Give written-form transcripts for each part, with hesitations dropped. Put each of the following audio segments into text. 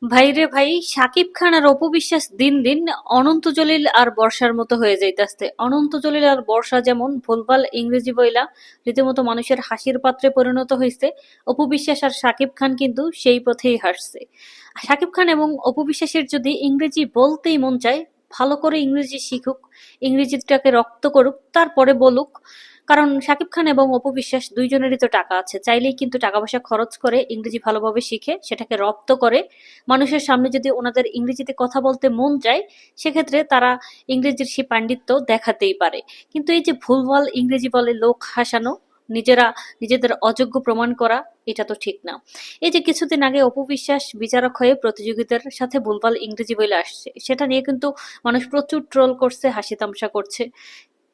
ভাইরে ভাই, শাকিব খান আর অপু বিশ্বাস দিন দিন অনন্ত জলিল আর বর্ষার মতো হয়ে যাইতাছে। অনন্ত জলিল আর বর্ষা যেমন ভুলভাল ইংরেজি বইলা রীতিমতো মানুষের হাসির পাত্রে পরিণত হয়েছে, অপু বিশ্বাস আর শাকিব খান কিন্তু সেই পথেই হাসছে। শাকিব খান এবং অপু বিশ্বাসের যদি ইংরেজি বলতেই মন চায়, ভালো করে ইংরেজি শিখুক, ইংরেজিটাকে রপ্ত করুক, তারপরে বলুক। কারণ শাকিব খান এবং অপু বিশ্বাস দুইজনেরই তো টাকা আছে, চাইলেই কিন্তু টাকা পয়সা খরচ করে ইংরেজি ভালোভাবে শিখে সেটাকে রপ্ত করে মানুষের সামনে যদি ওনাদের ইংরেজিতে কথা বলতে মন চায়, সেক্ষেত্রে তারা ইংরেজির সেই পাণ্ডিত্য দেখাতেই পারে। কিন্তু এই যে ভুলভাল ইংরেজি বলে লোক হাসানো, নিজেরা নিজেদের অযোগ্য প্রমাণ করা, এটা তো ঠিক না। এই যে কিছুদিন আগে অপু বিশ্বাস বিচারক হয়ে প্রতিযোগিতার সাথে ভুলভাল ইংরেজি বলে আসছে, সেটা নিয়ে কিন্তু মানুষ প্রচুর ট্রোল করছে, হাসি তামসা করছে।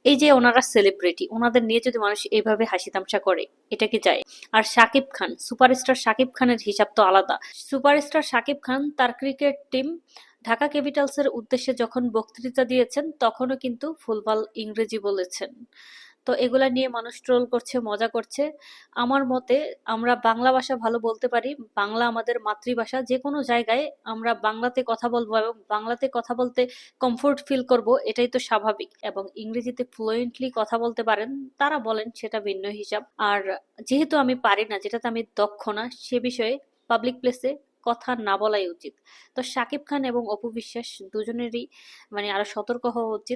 এই যে ওনারা সেলিব্রিটি, ওনাদের নিয়ে যদি মানুষ এইভাবে হাসি তামসা করে, এটা কি যায়? আর শাকিব খান, সুপারস্টার শাকিব খানের হিসাব তো আলাদা। সুপারস্টার শাকিব খান তার ক্রিকেট টিম ঢাকা ক্যাপিটালসের উদ্দেশ্যে যখন বক্তৃতা দিয়েছেন, তখনও কিন্তু ভুলভাল ইংরেজি বলেছেন। তো এগুলা নিয়ে মানুষ ট্রোল করছে, মজা করছে। আমার মতে আমরা বাংলা ভাষা ভালো বলতে পারি, বাংলা আমাদের মাতৃভাষা। যে কোনো জায়গায় আমরা বাংলাতে কথা বলবো এবং বাংলাতে কথা বলতে কমফোর্ট ফিল করব, এটাই তো স্বাভাবিক। এবং ইংরেজিতে ফ্লুয়েন্টলি কথা বলতে পারেন তারা, বলেন, সেটা ভিন্ন হিসাব। আর যেহেতু আমি পারি না, যেটাতে আমি দক্ষ না, সে বিষয়ে পাবলিক প্লেসে কথা না বলাই উচিত। তো শাকিব খান এবং অপু বিশ্বাস দুজনেরই আরো সতর্ক হওয়া উচিত।